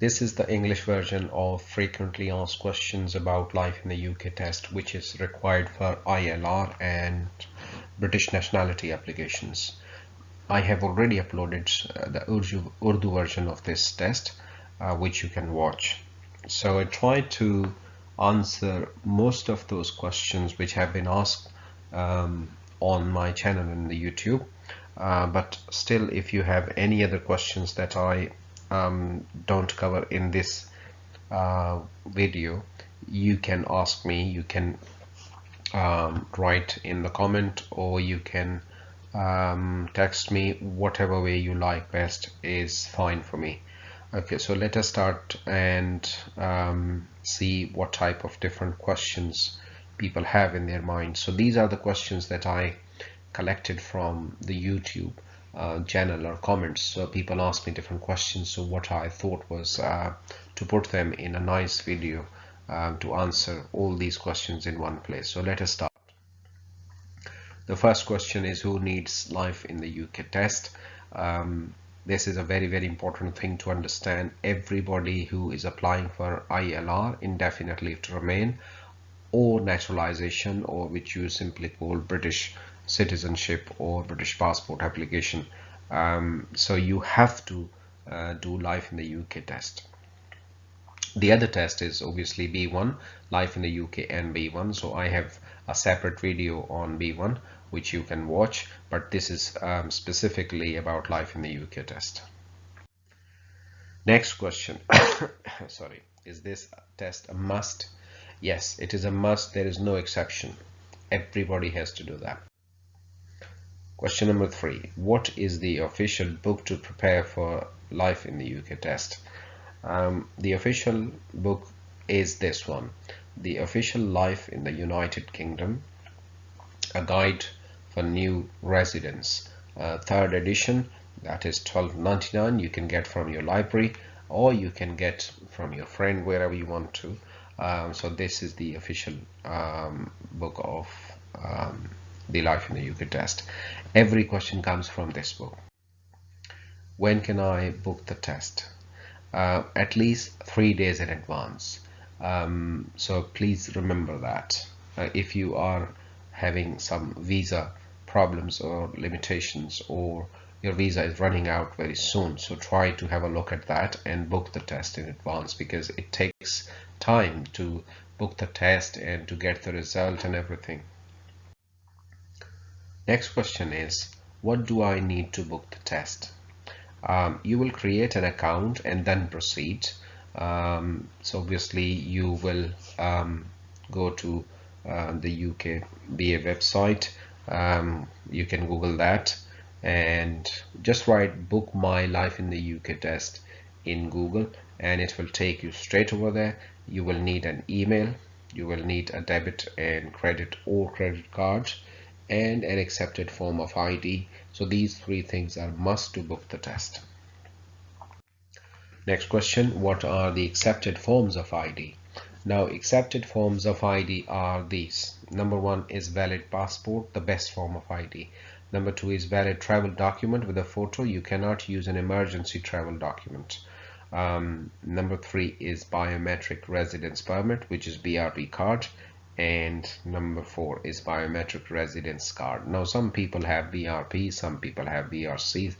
This is the English version of frequently asked questions about life in the UK test, which is required for ILR and British nationality applications. I have already uploaded the Urdu version of this test, which you can watch. So I tried to answer most of those questions which have been asked on my channel in the YouTube. But still, if you have any other questions that I don't cover in this video, you can ask me. You can write in the comment, or you can text me. Whatever way you like best is fine for me. Okay, so let us start and see what type of different questions people have in their mind. So these are the questions that I collected from the YouTube channel or comments. So people ask me different questions, so what I thought was to put them in a nice video to answer all these questions in one place. So let us start. The first question is, who needs life in the UK test? This is a very important thing to understand. Everybody who is applying for ILR, indefinite leave to remain, or naturalization, or which you simply call British citizenship or British passport application, so you have to do life in the UK test. The other test is obviously B1, life in the UK and B1. So I have a separate video on B1 which you can watch, but this is specifically about life in the UK test. Next question. Sorry, is this test a must? Yes, it is a must. There is no exception. Everybody has to do that. Question number 3. What is the official book to prepare for life in the UK test? The official book is this one, The Official Life in the United Kingdom, a guide for new residents, 3rd edition, that is £12.99. You can get from your library, or you can get from your friend, wherever you want to. So this is the official book of the life in the UK test. Every question comes from this book. When can I book the test? At least 3 days in advance. So please remember that. If you are having some visa problems or limitations, or your visa is running out very soon, so try to have a look at that and book the test in advance, because it takes time to book the test and to get the result and everything. Next question is, what do I need to book the test? You will create an account and then proceed. So obviously you will go to the UK BA website. You can Google that and just write book my life in the UK test in Google, and it will take you straight over there. You will need an email, you will need a debit and credit or credit card, and an accepted form of ID. So these 3 things are must to book the test. Next question, what are the accepted forms of ID? Now, accepted forms of ID are these. Number 1 is valid passport, the best form of ID. Number 2 is valid travel document with a photo. You cannot use an emergency travel document. Number 3 is biometric residence permit, which is BRP card. And number 4 is biometric residence card. Now, some people have BRP, some people have BRC.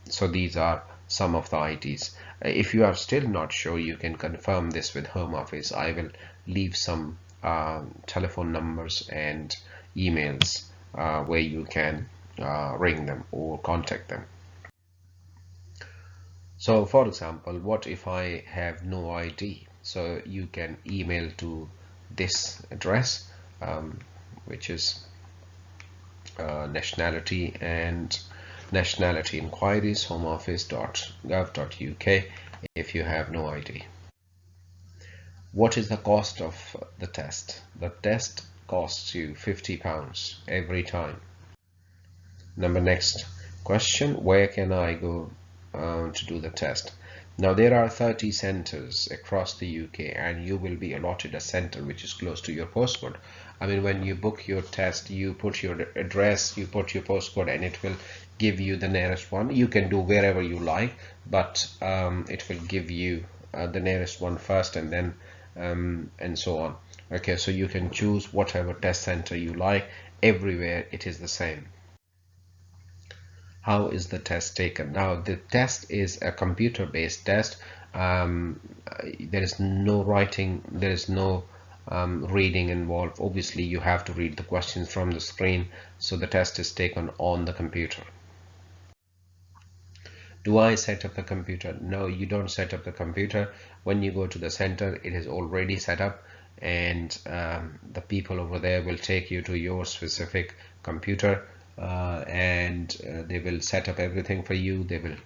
So these are some of the IDs. If you are still not sure, you can confirm this with Home Office. I will leave some telephone numbers and emails where you can ring them or contact them. So for example, what if I have no ID? So you can email to this address, which is nationality and nationality inquiries, homeoffice.gov.uk, if you have no ID. What is the cost of the test? The test costs you £50 every time. Next question, where can I go to do the test. Now there are 30 centers across the UK, and you will be allotted a center which is close to your postcode. I mean, when you book your test, you put your address, you put your postcode, and it will give you the nearest one. You can do wherever you like, but it will give you the nearest one first, and then and so on. Okay, so you can choose whatever test center you like. Everywhere it is the same. How is the test taken? Now the test is a computer based test. There is no writing, there is no reading involved. Obviously you have to read the questions from the screen, so the test is taken on the computer. Do I set up the computer? No, you don't set up the computer. When you go to the center, it is already set up, and the people over there will take you to your specific computer, and they will set up everything for you. They will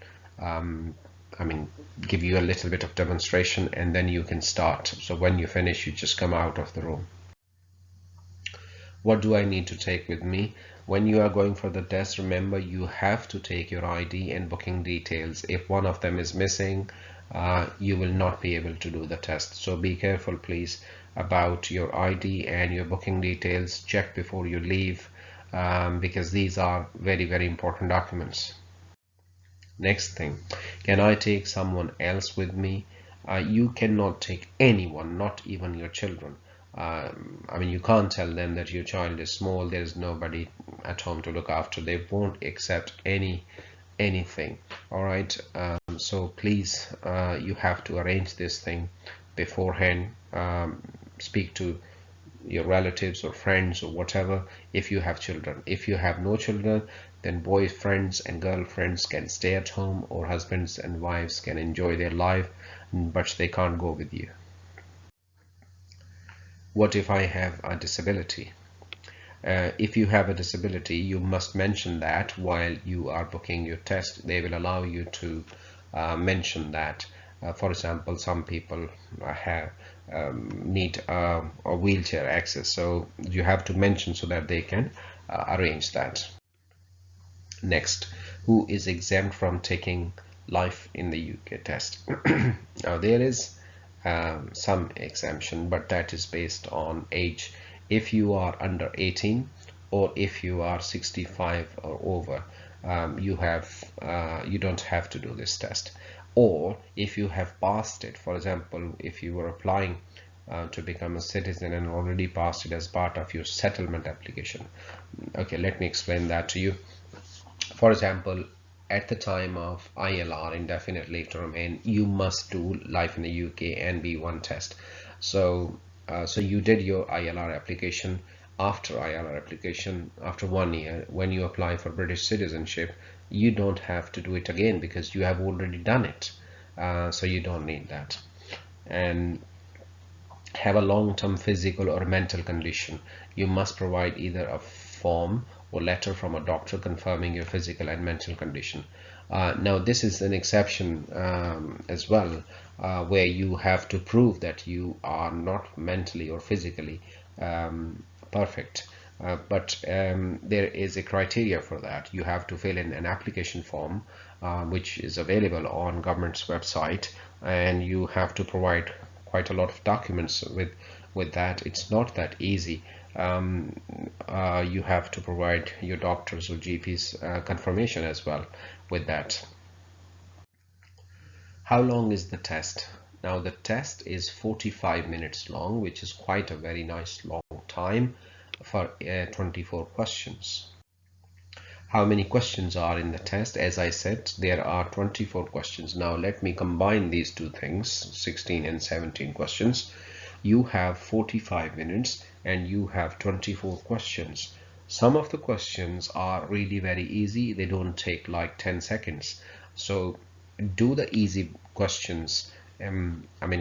I mean, give you a little bit of demonstration, and then you can start. So when you finish, you just come out of the room. What do I need to take with me? When you are going for the test, remember you have to take your ID and booking details. If one of them is missing, you will not be able to do the test. So be careful, please, about your ID and your booking details. Check before you leave, because these are very, very important documents. Next thing, can I take someone else with me? You cannot take anyone, not even your children. I mean, you can't tell them that your child is small, there's nobody at home to look after. They won't accept anything. All right, so please, you have to arrange this thing beforehand. Speak to your relatives or friends or whatever if you have children. If you have no children, then boyfriends and girlfriends can stay at home, or husbands and wives can enjoy their life, but they can't go with you. What if I have a disability? If you have a disability, you must mention that while you are booking your test. They will allow you to mention that. For example, some people need a wheelchair access, so you have to mention so that they can arrange that. Next, who is exempt from taking life in the UK test? Now there is some exemption, but that is based on age. If you are under 18, or if you are 65 or over, you don't have to do this test. Or if you have passed it, for example, if you were applying to become a citizen and already passed it as part of your settlement application. Okay, let me explain that to you. For example, at the time of ILR, indefinite leave to remain, you must do life in the UK and B1 test. So you did your ILR application. After ILR application, after 1 year, when you apply for British citizenship, you don't have to do it again because you have already done it. So you don't need that. And have a long-term physical or mental condition, you must provide either a form or letter from a doctor confirming your physical and mental condition. Now this is an exception as well, where you have to prove that you are not mentally or physically perfect. But there is a criteria for that. You have to fill in an application form, which is available on government's website, and you have to provide quite a lot of documents with that. It's not that easy. You have to provide your doctors or GP's confirmation as well with that. How long is the test? Now the test is 45 minutes long, which is quite a very nice long time for 24 questions. How many questions are in the test? As I said, there are 24 questions. Now let me combine these two things, 16 and 17 questions. You have 45 minutes and you have 24 questions. Some of the questions are really very easy. They don't take like 10 seconds. So do the easy questions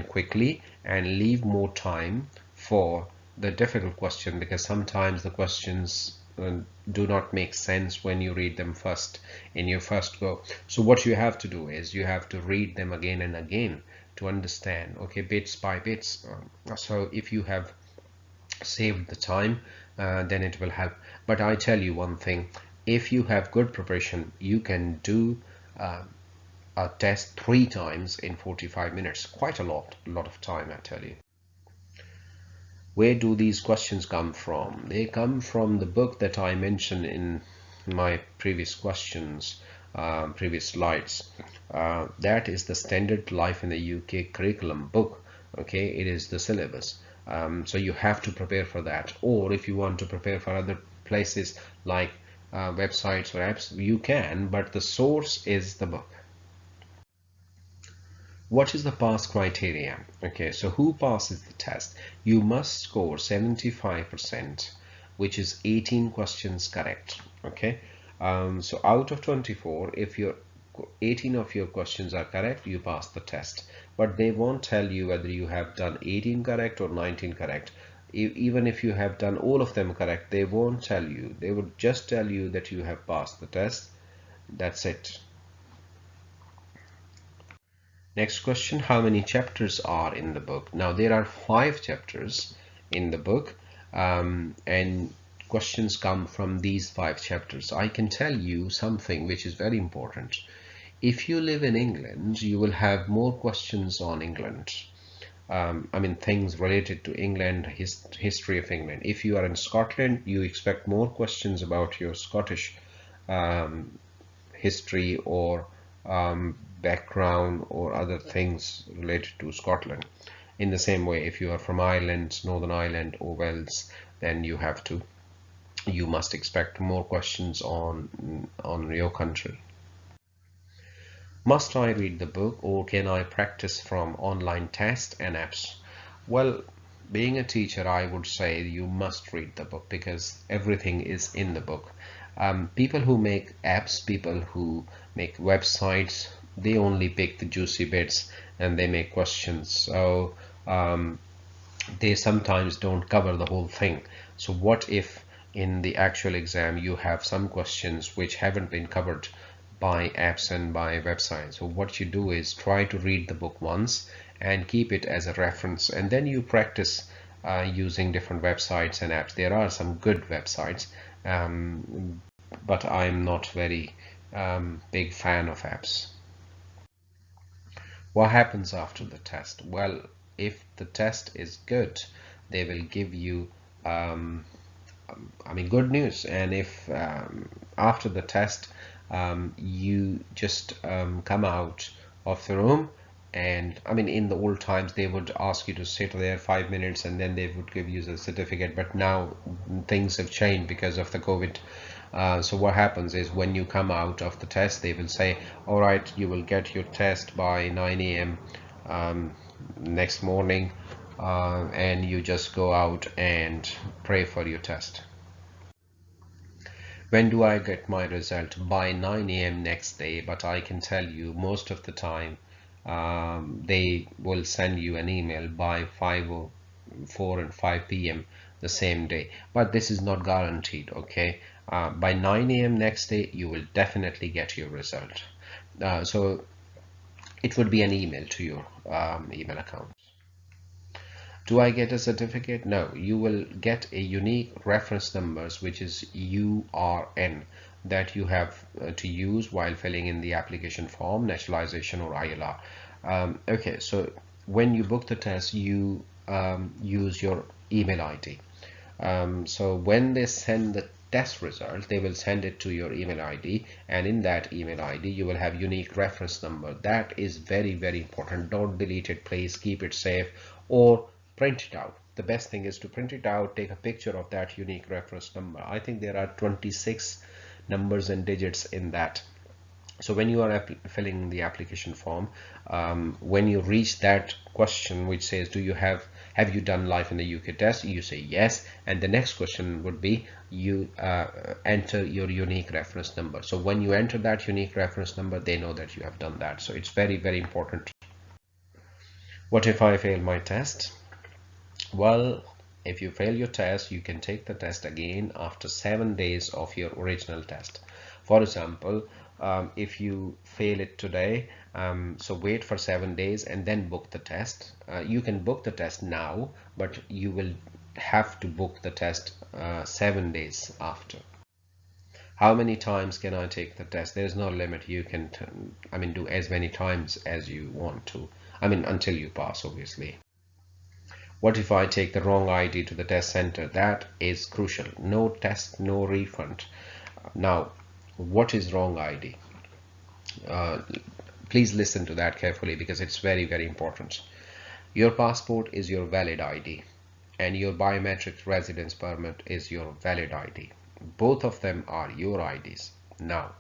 quickly, and leave more time for the difficult question, because sometimes the questions do not make sense when you read them first in your first go. So what you have to do is you have to read them again and again to understand, okay, bits by bits. So if you have saved the time, then it will help. But I tell you one thing, if you have good preparation, you can do a test 3 times in 45 minutes. Quite a lot of time, I tell you. Where do these questions come from? They come from the book that I mentioned in my previous questions, previous slides. That is the Standard Life in the UK curriculum book. Okay, it is the syllabus. So you have to prepare for that. Or if you want to prepare for other places like websites or apps, you can, but the source is the book. What is the pass criteria? Okay, so who passes the test? You must score 75%, which is 18 questions correct. Okay, so out of 24, if your 18 of your questions are correct, you pass the test. But they won't tell you whether you have done 18 correct or 19 correct. Even if you have done all of them correct, they won't tell you. They would just tell you that you have passed the test. That's it. Next question, how many chapters are in the book? Now there are 5 chapters in the book, and questions come from these 5 chapters. I can tell you something which is very important. If you live in England, you will have more questions on England. I mean things related to England, history of England. If you are in Scotland, you expect more questions about your Scottish history or background or other things related to Scotland. In the same way, if you are from Ireland, Northern Ireland or Wales, then you must expect more questions on your country. Must I read the book or can I practice from online tests and apps? Well, being a teacher, I would say you must read the book because everything is in the book. People who make apps, people who make websites, they only pick the juicy bits and they make questions. So they sometimes don't cover the whole thing. So what if in the actual exam you have some questions which haven't been covered by apps and by websites? So what you do is try to read the book once and keep it as a reference, and then you practice using different websites and apps. There are some good websites, but I'm not very big fan of apps. What happens after the test? Well, if the test is good, they will give you I mean good news, and if after the test you just come out of the room, and I mean in the old times they would ask you to sit there 5 minutes and then they would give you the certificate, but now things have changed because of the COVID. So what happens is when you come out of the test, they will say, all right, you will get your test by 9 a.m. Next morning, and you just go out and pray for your test. When do I get my result? By 9 a.m. next day, but I can tell you most of the time they will send you an email by 4 and 5 p.m. the same day, but this is not guaranteed. Okay, by 9 a.m. next day you will definitely get your result. So it would be an email to your email account. Do I get a certificate? No, you will get a unique reference numbers, which is URN, that you have to use while filling in the application form, naturalization or ILR. Okay, so when you book the test, you use your email ID. So when they send the test result, they will send it to your email ID, and in that email ID you will have unique reference number. That is very, very important. Don't delete it, please keep it safe, or print it out. The best thing is to print it out, take a picture of that unique reference number. I think there are 26 numbers and digits in that. So when you are filling the application form, when you reach that question which says, do you have you done life in the UK test, you say yes, and the next question would be you enter your unique reference number. So when you enter that unique reference number, they know that you have done that. So it's very, very important. What if I fail my test? Well, if you fail your test, you can take the test again after 7 days of your original test. For example, if you fail it today, so wait for 7 days and then book the test. You can book the test now, but you will have to book the test 7 days after. How many times can I take the test? There's no limit. You can do as many times as you want to, until you pass, obviously. What if I take the wrong ID to the test center? That is crucial. No test, no refund. Now, what is wrong ID? uh, Please listen to that carefully, because it's very, very important. Your passport is your valid ID, and your biometric residence permit is your valid ID. Both of them are your IDs. Now,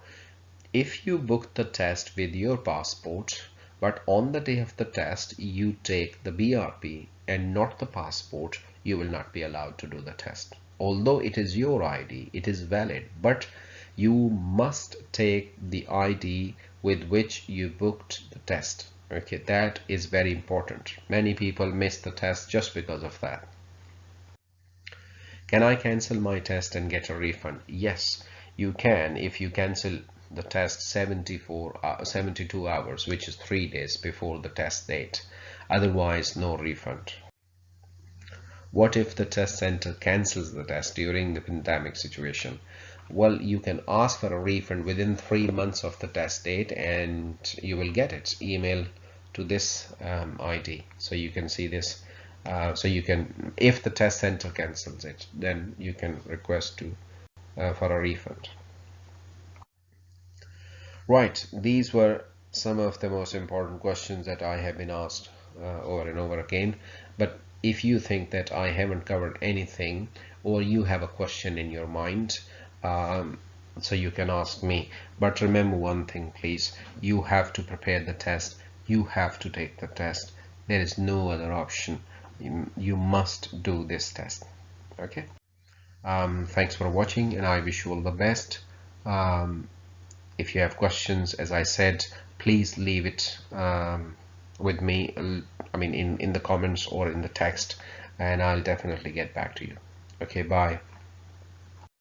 if you book the test with your passport, but on the day of the test you take the BRP and not the passport, you will not be allowed to do the test. Although it is your ID, it is valid, but you must take the ID with which you booked the test. Okay, that is very important. Many people miss the test just because of that. Can I cancel my test and get a refund? Yes, you can, if you cancel the test 72 hours, which is 3 days before the test date. Otherwise, no refund. What if the test center cancels the test during the pandemic situation? Well, you can ask for a refund within 3 months of the test date, and you will get it. Email to this ID, so you can see this. So you can, if the test center cancels it, then you can request for a refund. Right, these were some of the most important questions that I have been asked over and over again. But if you think that I haven't covered anything, or you have a question in your mind, so you can ask me. But remember one thing, please: you have to prepare the test, you have to take the test. There is no other option. You must do this test. Okay. Thanks for watching, and I wish you all the best. If you have questions, as I said, please leave it with me, in the comments or in the text, and I'll definitely get back to you. Okay, bye.